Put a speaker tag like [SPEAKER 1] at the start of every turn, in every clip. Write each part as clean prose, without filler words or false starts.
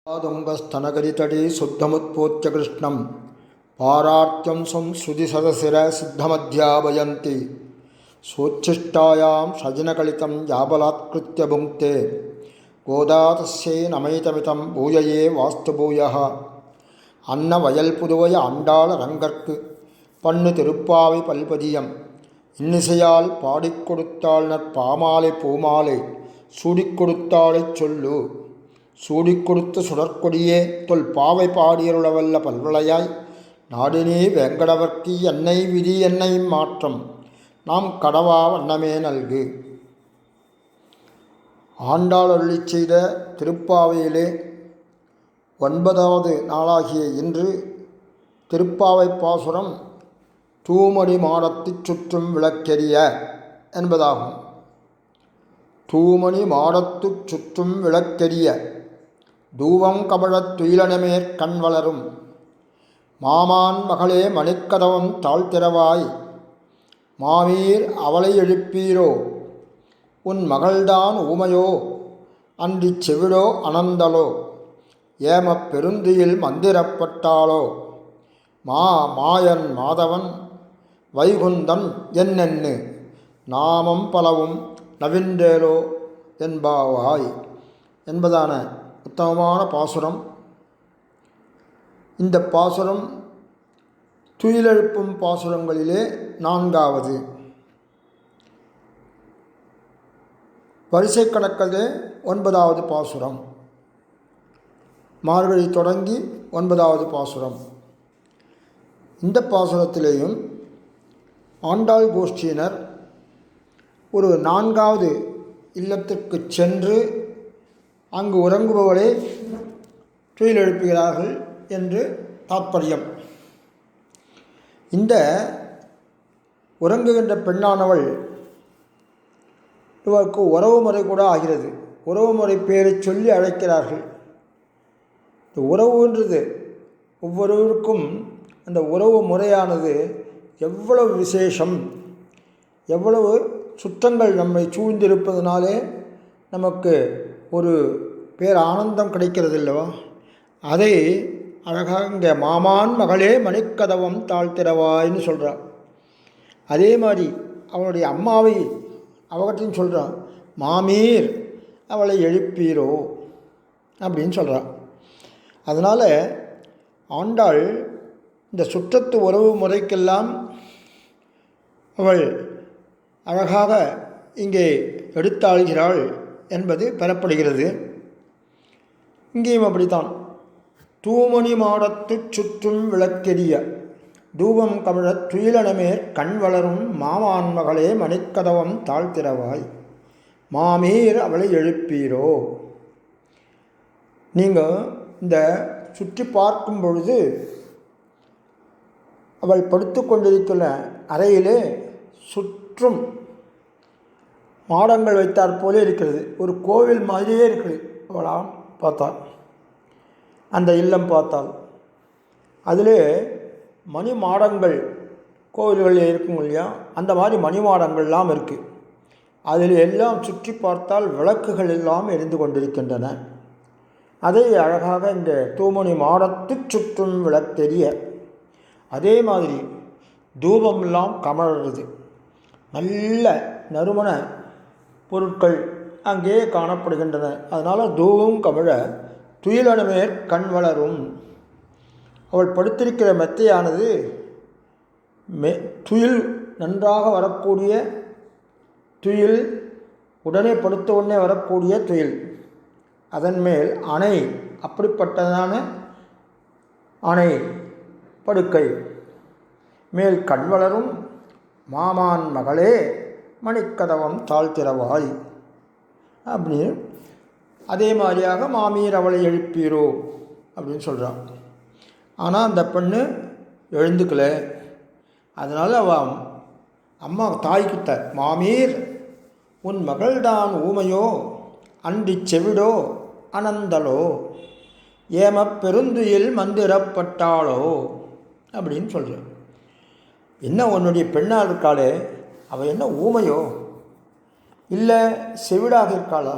[SPEAKER 1] पादुङ्गस्तनगरितटे शुद्धमुत्पोच्य कृष्णं पारार्त्यं संश्रुतिसदशिर सिद्धमध्यापयन्ति सोच्छिष्टायां सजनकलितं याबलात्कृत्य भुङ्क्ते गोदा तस्यै नमैतमितं பூஜையே வாஸ்துபூயः அன்னவயல் புதுவை ஆண்டாள ரங்கற்கு பண்ணு திருப்பாவை பல்பதியம் இன்னிசையால் பாடிக் கொடுத்தாள் நற்பாமாலை பூமாலை சூடிக் கொடுத்தாளைச் சொல்லு சூடிக் கொடுத்த சுடற்கொடியே தொல் பாவை பாடியருளவல்ல பல்வளையாய் நாடினே வேங்கடவர்க்கு என்னை விதி என்னை மாற்றம் நாம் கடவா வண்ணமே நல்கு. ஆண்டாள் அருளிச் செய்த திருப்பாவையிலே 9வது நாளாகிய இன்று திருப்பாவை பாசுரம் தூமணி மாடத்துச் சுற்றும் விளக்கெரிய என்பதாகும். தூமணி மாடத்துச் சுற்றும் விளக்கெரிய தூவம் கமழத் துயிலனமேற் கண் வளரும் மாமான் மகளே மணிக்கதவம் தாழ்த்திரவாய் மாமீர் அவளை எழுப்பீரோ உன் மகள்தான் ஊமையோ அன்றிச் செவிடோ அனந்தலோ ஏமப் பெருந்துயில் மந்திரப்பட்டாளோ மாயன் மாதவன் வைகுந்தன் என்னென்னு நாமம் பலவும் நவின்றேலோ என்பாவாய் என்பதான உத்தமமான பாசுரம். இந்த பாசுரம் துயிலெழுப்பும் பாசுரங்களிலே 4வது. வரிசை கணக்கிலே 9வது பாசுரம். மார்கழி தொடங்கி 9வது பாசுரம். இந்த பாசுரத்திலேயும் ஆண்டாள் கோஷ்டியினர் ஒரு 4வது இல்லத்திற்கு சென்று அங்கு உறங்குபவளை துயில் எழுப்புகிறார்கள் என்று தாற்பயம். இந்த உறங்குகின்ற பெண்ணானவள் இவருக்கு உறவு முறை கூட ஆகிறது. உறவு முறை பேரை சொல்லி அழைக்கிறார்கள். இந்த உறவுன்றது ஒவ்வொருவருக்கும் அந்த உறவு முறையானது எவ்வளவு விசேஷம், எவ்வளவு சுற்றங்கள் நம்மை சூழ்ந்திருப்பதனாலே நமக்கு ஒரு பேர் ஆனந்தம் கிடைக்கிறது இல்லவா? அதை அழகாக இங்கே மாமான் மகளே மணிக்கதவம் தாழ்த்திரவாய்ன்னு சொல்கிறான். அதே மாதிரி அவனுடைய அம்மாவை அவகத்தையும் சொல்கிறான். மாமீர் அவளை எழுப்பீரோ அப்படின்னு சொல்கிறான். அதனால் ஆண்டாள் இந்த சுற்றத்து உறவு முறைக்கெல்லாம் அவள் அழகாக இங்கே எடுத்தாள்கிறாள் என்பது பெறப்படுகிறது. இங்கேயும் அப்படித்தான். தூமணி மாடத்துச் சுற்றும் விளக்கெரிய தூபம் கமழத் துயிலனமேற் கண் வளரும் மாமான் மகளே மணிக்கதவம் தாழ்த்திரவாய் மாமீர் அவளை எழுப்பீரோ. நீங்கள் இந்த சுற்றி பார்க்கும் பொழுது அவள் படுத்து கொண்டிருக்கிற அறையிலே சுற்றும் மாடங்கள் வைத்தாற் போலே இருக்கிறது. ஒரு கோவில் மாதிரியே இருக்குது. அவளாம் பார்த்தால் அந்த இல்லம் பார்த்தால் அதிலே மணி மாடங்கள் கோவில்களில் இருக்கும் இல்லையா, அந்த மாதிரி மணி மாடங்கள்லாம் இருக்குது. அதில் எல்லாம் சுற்றி பார்த்தால் விளக்குகள் எல்லாம் எரிந்து கொண்டிருக்கின்றன. அதை அழகாக இந்த தூமணி மாடத்துச் சுற்றும் விளக்கெரிய அதே மாதிரி தூபமெல்லாம் கமழ்றது. நல்ல நறுமண பொருட்கள் அங்கே காணப்படுகின்றன. அதனால் தூவும் கமழ துயிலனமேற் கண் வளரும். அவள் படுத்திருக்கிற மெத்தையானது துயில் நன்றாக வரக்கூடிய துயில், உடனே படுத்த உடனே வரக்கூடிய துயில், அதன் மேல் அணை, அப்படிப்பட்டதான அணை படுக்கை, மேல் கண் வளரும் மாமான் மகளே மணிக்கதவம் தாழ்த்திரவாய் அப்படின்னு அதே மாதிரியாக மாமீர் அவளை எழுப்பீரோ அப்படின்னு சொல்கிறான். ஆனால் அந்த பெண்ணு எழுந்துக்கல. அதனால் அவள் அம்மா தாய்கிட்ட மாமீர் உன் மகள்தான் ஊமையோ அன்றிச் செவிடோ அனந்தலோ ஏமப் பெருந்துயில் மந்திரப்பட்டாளோ அப்படின்னு சொல்கிறான். என்ன உன்னுடைய பெண்ணாக இருக்காளே, அவள் என்ன ஊமையோ, இல்லை செவிடாக இருக்காளா,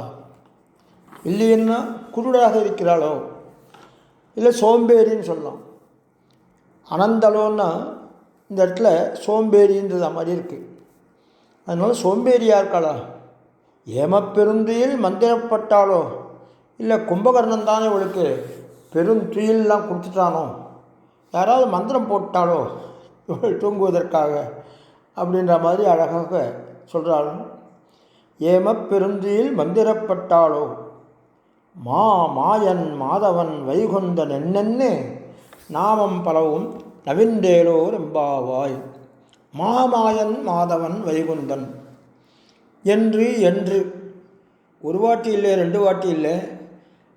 [SPEAKER 1] இல்லைன்னா குருடாக இருக்கிறாளோ இல்லை சோம்பேறின்னு சொல்லலாம். அனந்தலோன்னா இந்த இடத்துல சோம்பேறின்றது மாதிரி இருக்குது. அதனால் சோம்பேறியாக இருக்காளா? ஏமப்பெருந்துயில் மந்திரப்பட்டாலோ, இல்லை கும்பகர்ணன் தானே இவளுக்கு பெருந்துயிலெலாம் கொடுத்துட்டானோ, யாராவது மந்திரம் போட்டாலோ இவள் தூங்குவதற்காக அப்படின்ற மாதிரி அழகாக சொல்கிறாள். ஏமப்பெருந்துயில் மந்திரப்பட்டாலோ மாயன் மாதவன் வைகுந்தன் என்னென்னு நாமம் பலவும் நவின்றேலோர் எம்பாவாய். மாமாயன் மாதவன் வைகுந்தன் என்று ஒரு வாட்டி இல்லை, 2 வாட்டி இல்லை,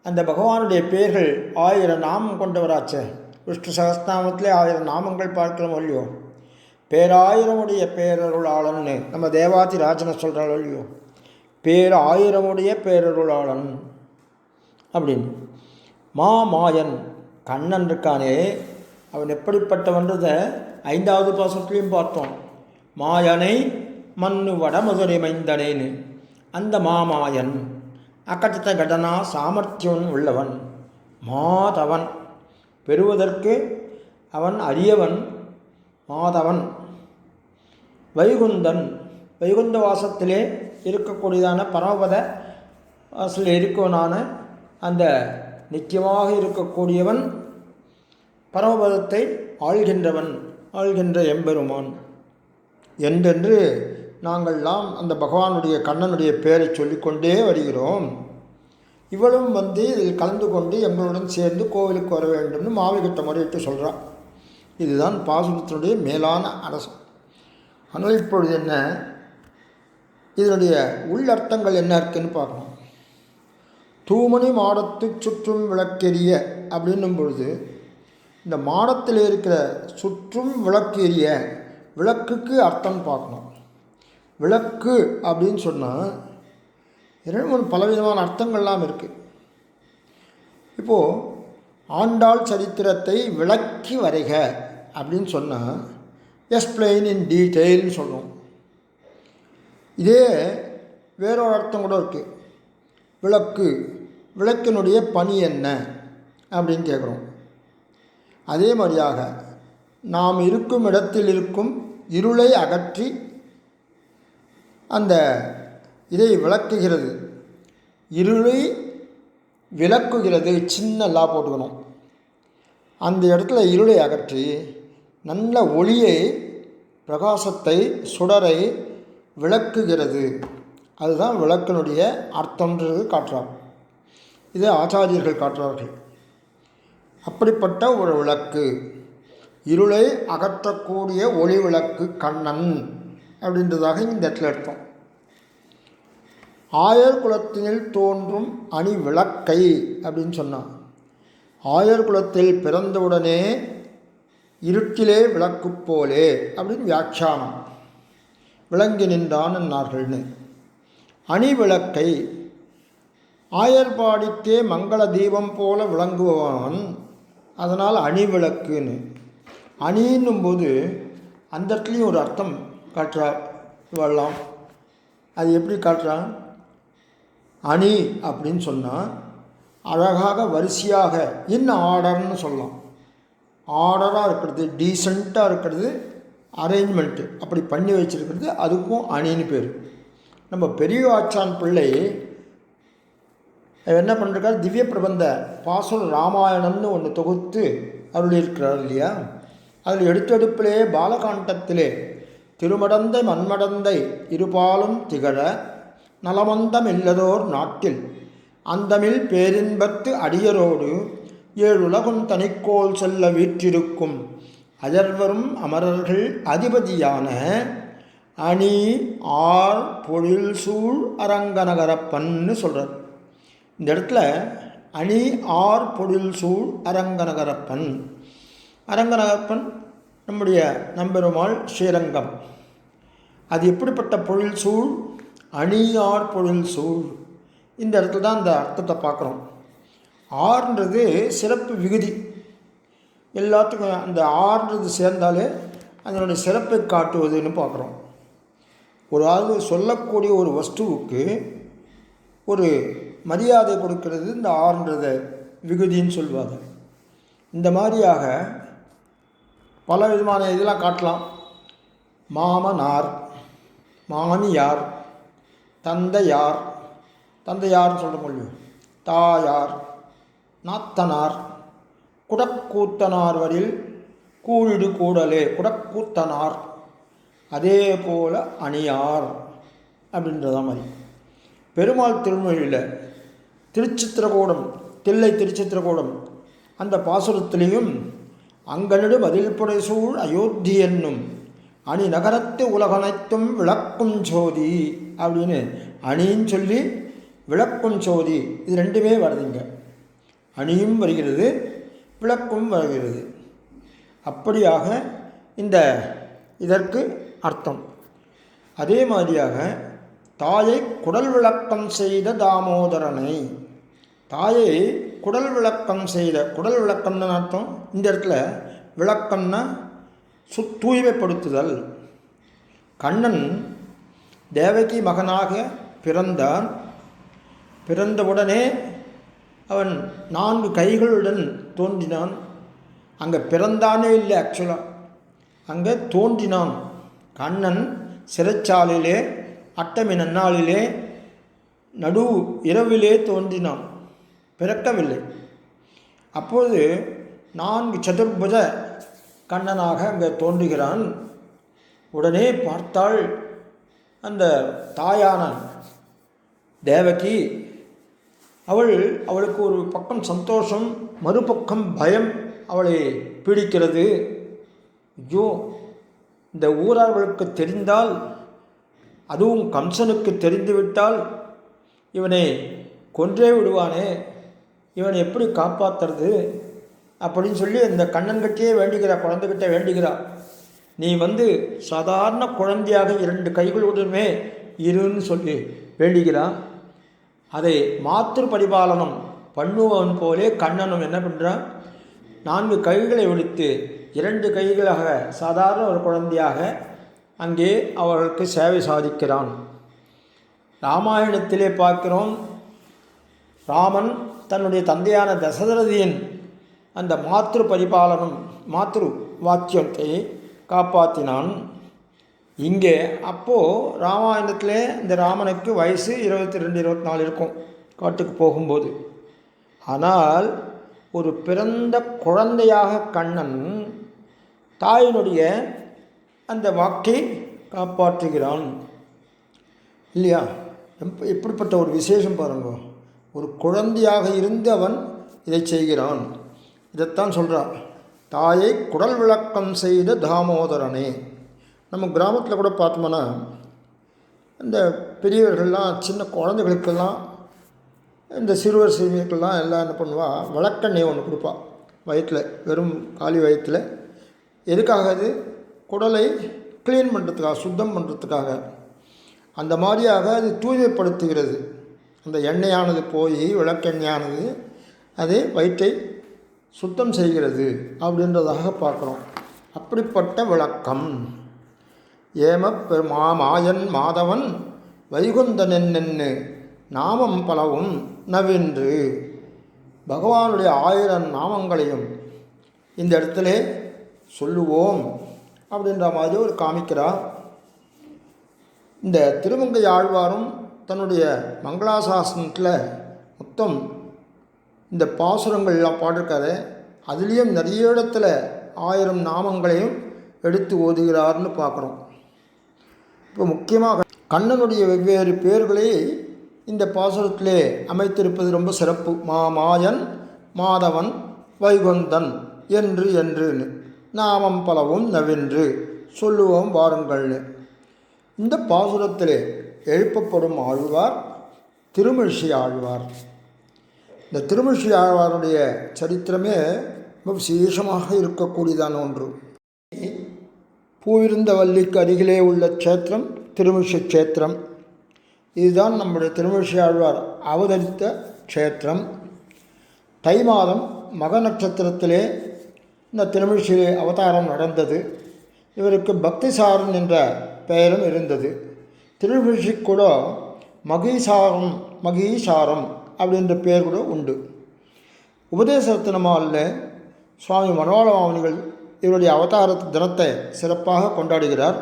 [SPEAKER 1] அந்த பகவானுடைய பெயர்கள் 1000 நாமம் கொண்டவராச்சே. விஷ்ணு சகஸ்ரநாமத்திலே 1000 நாமங்கள் பார்க்கிறோம் இல்லையோ. பேராயிரமுடைய பேரருளாளன்னு நம்ம தேவாதி ராஜனை சொல்கிறாள் இல்லையோ. 1000 பேரருளாளன் அப்படின்னு. மாயன் கண்ணன் இருக்கானே, அவன் எப்படிப்பட்டவன்றதை 5வது பாசத்துலேயும் பார்த்தோம். மாயனை மண்ணு வடமதுரை மைந்தனேன்னு. அந்த மாமாயன் அகட்டித்த கடனா சாமர்த்தியம் உள்ளவன், மாதவன் பெறுவதற்கு அவன் அரியவன், மாதவன் வைகுந்தன் வைகுந்த வாசத்திலே இருக்கக்கூடியதான பரமபத வாசலில் இருக்கவனான அந்த நித்தியமாக இருக்கக்கூடியவன், பரமபதத்தை ஆள்கின்ற எம்பெருமான் என்றென்று நாங்கள்லாம் அந்த பகவானுடைய கண்ணனுடைய பெயரை சொல்லிக்கொண்டே வருகிறோம். இவளும் இதில் கலந்து கொண்டு எங்களுடன் சேர்ந்து கோவிலுக்கு வர வேண்டும்னு மாவிகிட்ட முறையிட்டு சொல்கிறான். இதுதான் பாசுரத்தினுடைய மேலான அரசு. ஆனால் இப்பொழுது என்ன, இதனுடைய உள்ளர்த்தங்கள் என்ன இருக்குன்னு பார்க்கணும். தூமணி மாடத்து சுற்றும் விளக்கெரிய அப்படின்னும் பொழுது, இந்த மாடத்தில் இருக்கிற சுற்றும் விளக்கெரிய விளக்குக்கு அர்த்தம் பார்க்கணும். விளக்கு அப்படின்னு சொன்னால் 2-3 பலவிதமான அர்த்தங்கள்லாம் இருக்குது. இப்போது ஆண்டாள் சரித்திரத்தை விளக்கி வரைக அப்படின்னு சொன்னால் எக்ஸ்பிளைன் இன் டீட்டெயில்னு சொல்கிறோம். இதே வேறொரு அர்த்தம் கூட இருக்குது. விளக்கினுடைய பணி என்ன அப்படின்னு கேட்குறோம். அதே மாதிரியாக நாம் இருக்கும் இடத்தில் இருக்கும் இருளை அகற்றி அந்த இதை விளக்குகிறது, இருளை விளக்குகிறது. சின்ன லா போட்டுக்கணும். அந்த இடத்துல இருளை அகற்றி நல்ல ஒளியை, பிரகாசத்தை, சுடரை விளக்குகிறது. அதுதான் விளக்கினுடைய அர்த்தம்ன்றது காட்டுறார். இதை ஆச்சாரியர்கள் காட்டுறார்கள். அப்படிப்பட்ட ஒரு விளக்கு, இருளை அகற்றக்கூடிய ஒளி விளக்கு கண்ணன் அப்படின்றதாக இந்த இடத்துல அர்த்தம். ஆயர் குலத்தினில் தோன்றும் அணி விளக்கை அப்படின்னு சொன்னான். ஆயர் குலத்தில் பிறந்தவுடனே இருட்டிலே விளக்கு போலே அப்படின்னு வியாக்கியானம். விளங்கி நின்றான் என்னார்கள்னு. அணி விளக்கை ஆயர்பாடிக்கே மங்கள தீபம் போல விளங்குபவன், அதனால் அணி விளக்குன்னு. அணின்னும் போது அந்த இடத்துலையும் ஒரு அர்த்தம் காட்டுறார் இவெல்லாம். அது எப்படி காட்டுறான்? அணி அப்படின்னு சொன்னால் அழகாக வரிசையாக இன் ஆர்டர்னு சொல்லலாம். ஆர்டராக இருக்கிறது, டீசெண்டாக இருக்கிறது, அரேஞ்ச்மெண்ட்டு அப்படி பண்ணி வச்சுருக்கிறது, அதுக்கும் அணின்னு பேர். நம்ம பெரிய ஆச்சான் பிள்ளை என்ன பண்ணிருக்கார், திவ்ய பிரபந்த பாசுர ராமாயணம்னு ஒன்று தொகுத்து அருளியிருக்கிறார் இல்லையா. அதில் எடுத்தெடுப்பிலே பாலகாண்டத்திலே திருமடந்தை மண்மடந்தை இருபாலும் திகழ நலமந்தம் இல்லதோர் நாட்டில் அந்தமில் பேரின்பத்து அடியரோடு 7 உலகும் தனிக்கோள் செல்ல வீற்றிருக்கும் அயர்வரும் அமரர்கள் அதிபதியான அணி ஆர் பொழில் சூழ் அரங்கநகரப்பன்னு சொல்கிறார். இந்த இடத்துல அணி ஆர் பொழில் சூழ் அரங்கநகரப்பன். அரங்கநகரப்பன் நம்முடைய நம்பெருமாள் ஸ்ரீரங்கம். அது எப்படிப்பட்ட பொழில் சூழ்? அணியார் பொழில் சூழ். இந்த இடத்துல தான் அந்த அர்த்தத்தை பார்க்குறோம். ஆர்ன்றது சிறப்பு விகுதி. எல்லாத்துக்கும் அந்த ஆர்ன்றது சேர்ந்தாலே அதனுடைய சிறப்பை காட்டுவதுன்னு பார்க்குறோம். ஒரு ஆள் சொல்லக்கூடிய ஒரு வஸ்துவுக்கு ஒரு மரியாதை கொடுக்கறது இந்த ஆர்ன்றத விகுதின்னு சொல்வாங்க. இந்த மாதிரியாக பல விதமான இதெல்லாம் காட்டலாம். மாமனார், மாமியார், தந்தையார், தந்தையார்னு சொல்ல முடியும், தாயார், நாத்தனார், குடக்கூத்தனார் வரில் கூழிடு கூடலே குடக்கூத்தனார், அதே போல் அணியார் அப்படின்றதான் மாதிரி. பெருமாள் திருமொழியில் திருச்சித்திரகூடம், தில்லை திருச்சித்திரகூடம் அந்த பாசுரத்திலையும் அங்கனடு மதில்புடை சூழ் அயோத்தி என்னும் அணி நகரத்து உலகனைத்தும் விளக்கும் ஜோதி அப்படின்னு அணின்னு சொல்லி விளக்கும் ஜோதி, இது ரெண்டுமே வருதுங்க. அணியும் வருகிறது, விளக்கும் வருகிறது. அப்படியாக இந்த இதற்கு அர்த்தம். அதே மாதிரியாக தாயை குடல் விளக்கம் செய்த தாமோதரனை, தாயை குடல் விளக்கம் செய்த, குடல் விளக்கம்னு அர்த்தம். இந்த இடத்துல விளக்கம்னா தூய்மைப்படுத்துதல். கண்ணன் தேவகி மகனாக பிறந்தான். பிறந்தவுடனே அவன் 4 கைகளுடன் தோன்றினான். அங்கே பிறந்தானே இல்லை, ஆக்சுவலாக அங்கே தோன்றினான். கண்ணன் சிறைச்சாலையிலே அட்டமி நன்னாளிலே நடு இரவிலே தோன்றினான், பிறக்கவில்லை. அப்போது 4 சதுர்புஜ கண்ணனாக அங்கே தோன்றுகிறான். உடனே பார்த்தாள் அந்த தாயான தேவகி. அவளுக்கு ஒரு பக்கம் சந்தோஷம், மறுபக்கம் பயம் அவளை பீடிக்கிறது. ஐயோ, இந்த ஊரார்களுக்கு தெரிந்தால், அதுவும் கம்சனுக்கு தெரிந்துவிட்டால் இவனை கொன்றே விடுவானே, இவனை எப்படி காப்பாற்றுறது அப்படின்னு சொல்லி இந்த கண்ணன்கிட்டே வேண்டுகிறா, குழந்தைகிட்ட வேண்டுகிறா. நீ சாதாரண குழந்தையாக 2 கைகளுடனே இருன்னு சொல்லி வேண்டுகிறான். அதை மாத்திரு பரிபாலனம் பண்ணுவன் போலே கண்ணனும் என்ன பண்ணுறான், 4 கைகளை விடுத்து 2 கைகளாக சாதாரண ஒரு குழந்தையாக அங்கே அவர்களுக்கு சேவை சாதிக்கிறான். ராமாயணத்திலே பார்க்கிறோம், ராமன் தன்னுடைய தந்தையான தசரதியின் அந்த மாத்திரு பரிபாலனம், மாத்திரு வாக்கியத்தை காப்பாற்றினான். இங்கே அப்போது ராமாயணத்தில் இந்த ராமனுக்கு வயசு 22-24 இருக்கும் காட்டுக்கு போகும்போது. ஆனால் ஒரு பிறந்த குழந்தையாக கண்ணன் தாயினுடைய அந்த வாக்கை காப்பாற்றுகிறான் இல்லையா? எப்படிப்பட்ட ஒரு விசேஷம் பாருங்க. ஒரு குழந்தையாக இருந்து அவன் இதை செய்கிறான். இதைத்தான் சொல்கிறான், தாயை குடல் விளக்கம் செய்த தாமோதரனே. நம்ம கிராமத்தில் கூட பார்த்தோம்னா இந்த பெரியவர்கள்லாம் சின்ன குழந்தைகளுக்கெல்லாம், இந்த சிறுவர் சிறுமிகளுக்கெல்லாம் எல்லாம் என்ன பண்ணுவா, விளக்கெண்ணெய் ஒன்று கொடுப்பா வயிற்றில், வெறும் காலி வயிற்றில். எதுக்காக? அது குடலை க்ளீன் பண்ணுறதுக்காக, சுத்தம் பண்ணுறதுக்காக. அந்த மாதிரியாக அது தூய்மைப்படுத்துகிறது. அந்த எண்ணெயானது போய், விளக்கெண்ணெயானது அது வயிற்றை சுத்தம் செய்கிறது அப்படின்றதாக பார்க்குறோம். அப்படிப்பட்ட விளக்கம். மாயன் மாதவன் வைகுந்தன் என்னென்னு நாமம் பலவும் நவென்று. பகவானுடைய 1000 நாமங்களையும் இந்த இடத்துல சொல்லுவோம் அப்படின்ற மாதிரி ஒரு காமிக்கிறார். இந்த திருமங்கை ஆழ்வாரும் தன்னுடைய மங்களாசாசனத்தில் மொத்தம் இந்த பாசுரங்கள்லாம் பாடிருக்காரு. அதுலேயும் நிறைய இடத்துல 1000 நாமங்களையும் எடுத்து ஓதுகிறார்னு பார்க்குறோம். இப்போ முக்கியமாக கண்ணனுடைய வெவ்வேறு பேர்களை இந்த பாசுரத்திலே அமைத்திருப்பது ரொம்ப சிறப்பு. மாயன் மாதவன் வைகுந்தன் என்று நாமம் பலவும் நவென்று சொல்லுவோம் வாருங்கள்னு. இந்த பாசுரத்திலே எழுப்பப்படும் ஆழ்வார் திருமிழிசை ஆழ்வார். இந்த திருமிழிசை ஆழ்வாருடைய சரித்திரமே ரொம்ப விசேஷமாக இருக்கக்கூடியதான ஒன்று. பூவிருந்த வள்ளிக்கு அருகிலே உள்ள க்ஷேத்திரம் திருமிழிசை க்ஷேத்திரம். இதுதான் நம்முடைய திருமிழிசை ஆழ்வார் அவதரித்த க்ஷேத்திரம். தை மாதம் மக நட்சத்திரத்திலே இந்த திருமிழிசை அவதாரம் நடந்தது. இவருக்கு பக்திசாரன் என்ற பெயரும் இருந்தது. திருமிழிசை கூட மகீசாரம் அப்படின்ற பெயர் கூட உண்டு. உபதேச ரத்னமாலில் சுவாமி மனோல மாமுனிகள் இவருடைய அவதார தினத்தை சிறப்பாக கொண்டாடுகிறார்.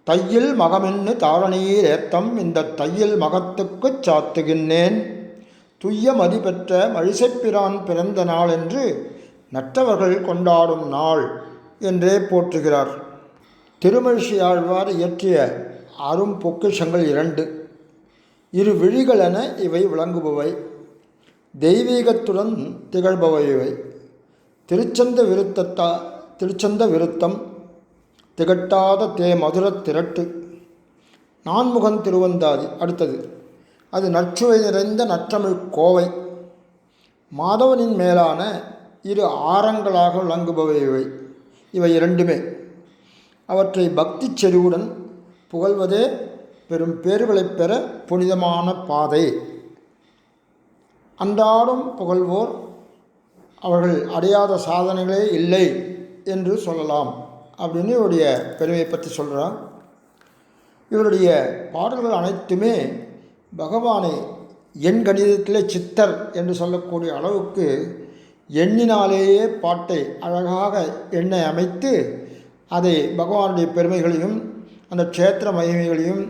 [SPEAKER 1] தையில் மகமென்னு தாரணியீர் ஏத்தம் இந்த தையில் மகத்துக்குச் சாத்துகின்றேன் துய்ய மதி பெற்ற மழிசைப்பிரான் பிறந்த நாள் என்று நற்றவர்கள் கொண்டாடும் நாள் என்றே போற்றுகிறார். திருமழிசையாழ்வார் இயற்றிய அரும் பொக்கிஷங்கள் 2. இரு விழிகளென இவை விளங்குபவை, தெய்வீகத்துடன் திகழ்பவை இவை. திருச்சந்த விருத்தம், திகட்டாத மதுரத் திரட்டு, நான்முகன் திருவந்தாதி. அடுத்தது அது நற்சுவை நிறைந்த நற்றமிழ் கோவை. மாதவனின் மேலான இரு ஆரங்களாக விளங்குபவை இவை இரண்டுமே. அவற்றை பக்தி செறிவுடன் புகழ்வதே பெரும் பேறுகளை பெற புனிதமான பாதை. அன்றாடும் புகழ்வோர் அவர்கள் அடையாத சாதனைகளே இல்லை என்று சொல்லலாம் அப்படின்னு இவருடைய பெருமையை பற்றி சொல்கிறார். இவருடைய பாடல்கள் அனைத்துமே பகவானை எண் கணிதத்திலே சித்தர் என்று சொல்லக்கூடிய அளவுக்கு எண்ணினாலேயே பாட்டை அழகாக எண்ணை அமைத்து அதை பகவானுடைய பெருமைகளையும் அந்த க்ஷேத்திர மகிமைகளையும்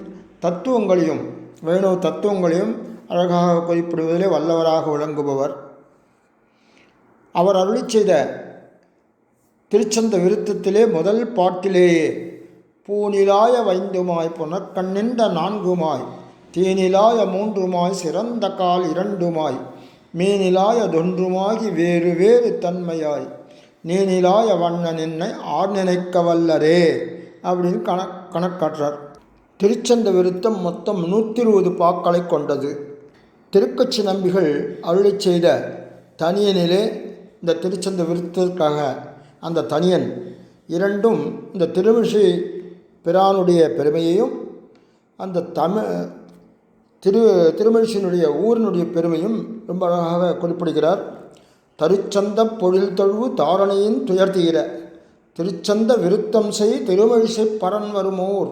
[SPEAKER 1] தத்துவங்களையும் வைணவ தத்துவங்களையும் அழகாக குறிப்பிடுவதிலே வல்லவராக விளங்குபவர். அவர் அருளி செய்த திருச்சந்த விருத்தத்திலே முதல் பாட்டிலேயே பூநிலாய 5மாய் புனற்கண்ணின்ற 4மாய் தீநிலாய 3மாய் சிறந்த கால் 2மாய் மீனிலாய தொன்றுமாகி வேறு வேறு தன்மையாய் நீனிலாய வண்ணன் என்னை ஆர் நினைக்க வல்லரே அப்படின்னு கணக்காற்றார். திருச்சந்த விருத்தம் மொத்தம் 120 பாக்களை கொண்டது. திருக்கச்சி நம்பிகள் அருளி செய்த தனியனிலே இந்த திருச்சந்த விருத்தத்திற்காக அந்த தனியன் 2ம் இந்த திருமிசை பிரானுடைய பெருமையையும் அந்த திருமழிசையினுடைய ஊரினுடைய பெருமையும் ரொம்ப அழகாக குறிப்பிடுகிறார். தருச்சந்த பொழில் தொழுவு தாரணையின் துயர்த்தீர திருச்சந்த விருத்தம் செய் திருமழிசை பரன் வருமோர்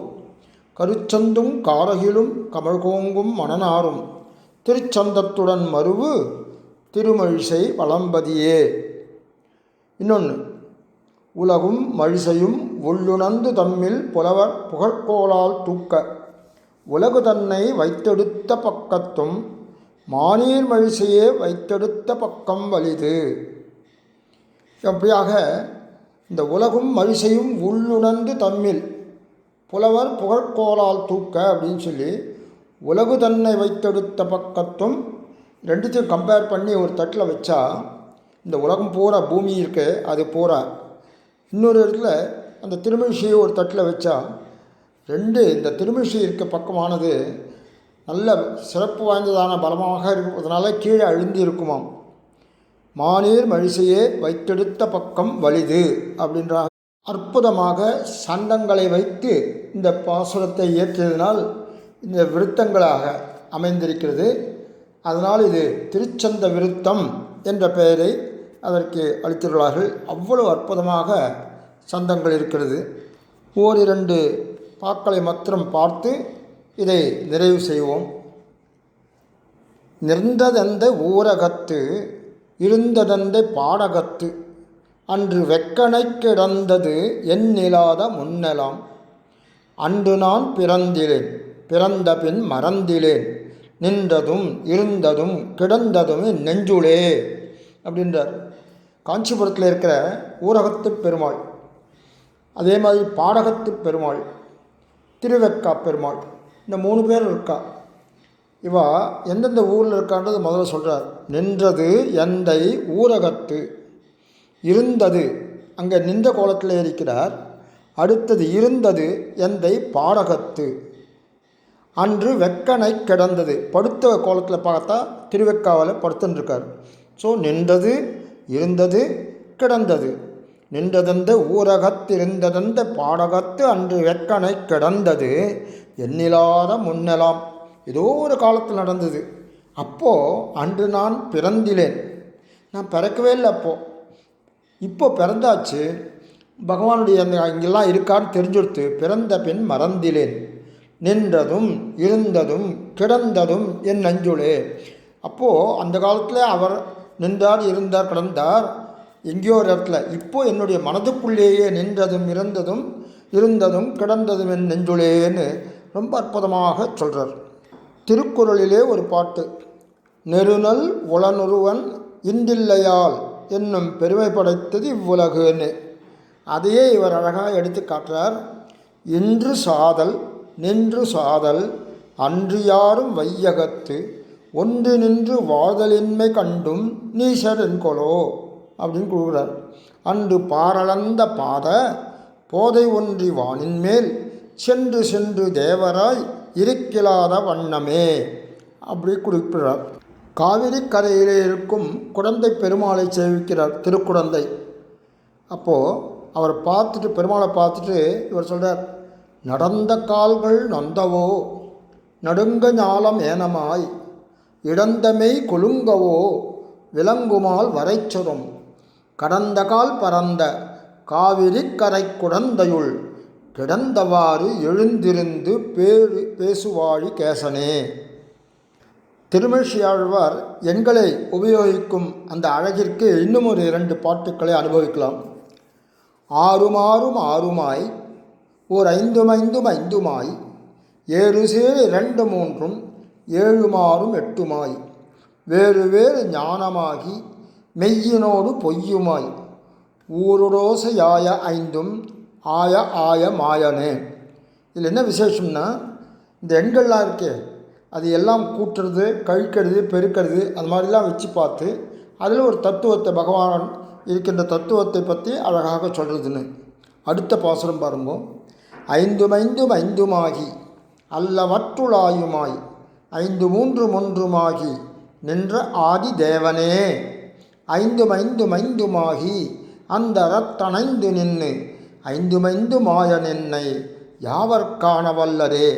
[SPEAKER 1] கருச்சந்தும் காரகிலும் கமழ்கோங்கும் மணனாரும் திருச்சந்தத்துடன் மருவு திருமழிசை வளம்பதியே. இன்னொன்று, உலகும் மழிசையும் உள்ளுணர்ந்து தம்மில் புலவர் புகழ்கோளால் தூக்க உலகு தன்னை வைத்தெடுத்த பக்கத்தும் மானீர் மழிசையே வைத்தெடுத்த பக்கம் வலிது. அப்படியாக இந்த உலகும் மழிசையும் உள்ளுணர்ந்து தம்மில் புலவர் புகழ்கோளால் தூக்க அப்படின்னு சொல்லி உலகு தன்னை வைத்தெடுத்த பக்கத்தும் ரெண்டுத்தையும் கம்பேர் பண்ணி ஒரு தட்டில் வச்சா இந்த உலகம் பூரா பூமி இருக்கு அது பூரா, இன்னொரு இடத்துல அந்த திருமழிசையை ஒரு தட்டில் வச்சா இந்த திருமழிசை இருக்க பக்கமானது நல்ல சிறப்பு வாய்ந்ததான பலமாக இருப்பதனால கீழே அழுந்தி இருக்குமாம். மானீர் மழிசையே வைத்தெடுத்த பக்கம் வலிது அப்படின்ற அற்புதமாக சந்தங்களை வைத்து இந்த பாசுரத்தை இயற்றியதனால் இந்த விருத்தங்களாக அமைந்திருக்கிறது. அதனால் இது திருச்சந்த விருத்தம் என்ற பெயரை அதற்கு அளித்துள்ளார்கள். அவ்வளவு அற்புதமாக சந்தங்கள் இருக்கிறது. ஓரிரண்டு பாக்களை மாத்திரம் பார்த்து இதை நிறைவு செய்வோம். நின்றதந்த ஊரகத்து இருந்ததந்த பாடகத்து அன்று வெக்கனை கிடந்தது எண்ணிலாத முன்னெலாம் அன்று நான் பிறந்திலேன் பிறந்த பின் மறந்திலேன் நின்றதும் இருந்ததும் கிடந்ததும் நெஞ்சுளே அப்படின்றார். காஞ்சிபுரத்தில் இருக்கிற ஊரகத்து பெருமாள், அதே மாதிரி பாடகத்து பெருமாள், திருவெக்கா பெருமாள், இந்த 3 பேர் இருக்கா. இவா எந்தெந்த ஊரில் இருக்கான்றது முதல்ல சொல்கிறார். நின்றது எந்தை ஊரகத்து, இருந்தது அங்கே நின்ற கோலத்தில் இருக்கிறார். அடுத்தது இருந்தது எந்தை பாடகத்து, அன்று வெக்கனை கிடந்தது படுத்த கோலத்தில் பார்த்தா திருவெக்காவில் படுத்துருக்கார். ஸோ நின்றது இருந்தது கிடந்தது, நின்றதந்த ஊரகத்திருந்ததந்த பாடகத்து அன்று வெக்கனை கிடந்தது எண்ணிலாத முன்னெலாம். ஏதோ ஒரு காலத்தில் நடந்தது. அப்போது அன்று நான் பிறந்திலேன், நான் பிறக்கவே இல்லை. இப்போ பிறந்தாச்சு, பகவானுடைய அந்த இங்கெல்லாம் இருக்கான்னு தெரிஞ்சுடுத்து. பிறந்த பின் மறந்திலேன் நின்றதும் இருந்ததும் கிடந்ததும் என் நெஞ்சுளே. அப்போது அந்த காலத்தில் அவர் நின்றார் இருந்தார் கிடந்தார். எங்கேயோ ஒரு இடத்துல, இப்போ என்னுடைய மனதுக்குள்ளேயே நின்றதும் இருந்ததும் கிடந்ததும் என் நெஞ்சுளேன்னு ரொம்ப அற்புதமாக சொல்கிறார். திருக்குறளிலே ஒரு பாட்டு, நெருநல் உளனொருவன் இன்றில்லையால் என்னும் பெருமை படைத்தது இவ்வுலகுன்னு. அதையே இவர் அழகாக எடுத்து காட்டுறார். இன்று சாதல் நின்று சாதல் அன்று யாரும் வையகத்து ஒன்று நின்று வாழ்தலின்மை கண்டும் நீசர் என்கொலோ அப்படின்னு கூறுகிறார். அன்று பாரளந்த பாத போதை ஒன்றி வானின் மேல் சென்று சென்று தேவராய் இருக்கிலாத வண்ணமே அப்படி குறிப்பிடுறார். காவிரி கரையிலே இருக்கும் குடந்தை பெருமாளை சேவிக்கிறார், திருக்குடந்தை. அப்போது அவர் பார்த்துட்டு, பெருமாளை பார்த்துட்டு இவர் சொல்கிறார், நடந்த கால்கள் நொந்தவோ நடுங்க ஞாலம் ஏனமாய் இடந்தமை கொழுங்கவோ விளங்குமால் வரைச்சொரும் கடந்த கால் பரந்த காவிரி கரை குடந்தையுள் கிடந்தவாறு எழுந்திருந்து பேசுவாழி கேசனே. திருமிழிசையாழ்வார் எண்களை உபயோகிக்கும் அந்த அழகிற்கு இன்னும் ஒரு 2 பாட்டுக்களை அனுபவிக்கலாம். ஆறுமாறும் ஆறுமாய் ஓர் ஐந்தும் ஐந்தும் ஐந்துமாய் ஏறு சேரு 2 3 ஏழுமாறும் 8மாய் வேறு வேறு ஞானமாகி மெய்யினோடு பொய்யுமாய் ஊருரோசையாய 5 ஆய ஆய மாயனே. இதில் என்ன விசேஷம்னா, இந்த எண்கள்லாம் இருக்கே, அது எல்லாம் கூட்டுறது, கழிக்கிறது, பெருக்கிறது, அது மாதிரிலாம் வச்சு பார்த்து அதில் ஒரு தத்துவத்தை, பகவான் இருக்கின்ற தத்துவத்தை பற்றி அழகாக சொல்கிறதுன்னு. அடுத்த பாசுரம் பாருங்க. ஐந்தும் ஐந்தும் ஐந்துமாகி அல்லவற்றுளாயுமாய் 5 3 3மாகி நின்ற ஆதி தேவனே ஐந்தும் ஐந்தும் ஐந்துமாகி அந்த ரத்தணைந்து நின்று 5 5 மாயன் என்னை யாவர்காண வல்லரே.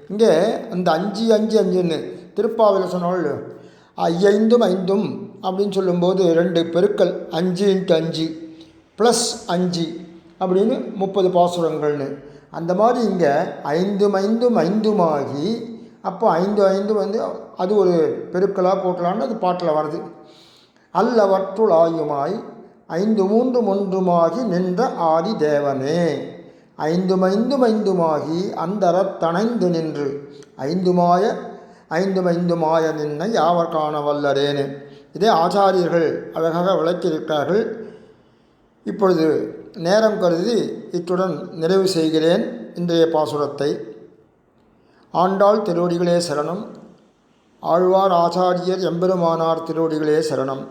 [SPEAKER 1] இங்கே அந்த 5 5 5ன்னு திருப்பாவையில் சொன்னாள். 5 5 அப்படின்னு சொல்லும்போது 2 பெருக்கல் 5 × 5 + 5 அப்படின்னு 30 பாசுரங்கள்னு. அந்த மாதிரி இங்கே 5 5 5மாகி, அப்போ 5 5 வந்து அது ஒரு பெருக்கலாக போட்டலான்னு அது பாட்டில் வருது. அல்லவற்றுள் ஆயுமாய் 5 3 3மாகி நின்ற ஆதி தேவனே 5 5 5மாகி அந்தரத்தணைந்து நின்று 5 5 மாய நின்ன யாவர் காண வல்லரேனே. இதே ஆச்சாரியர்கள் அழகாக விளக்கியிருக்கிறார்கள். இப்பொழுது நேரம் கருதி இத்துடன் நிறைவு செய்கிறேன் இன்றைய பாசுரத்தை. ஆண்டாள் திருவடிகளே சரணம். ஆழ்வார் ஆச்சாரியர் எம்பெருமானார் திருவடிகளே சரணம்.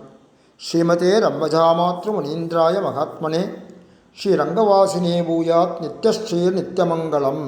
[SPEAKER 1] ஸ்ரீமதே ரம்பஜாமாத்ரு முனீந்திராய மகாத்மனே ஸ்ரீ ரங்கவாசினே பூயாத் நித்யஸ்ரீர் நித்யமங்கலம்.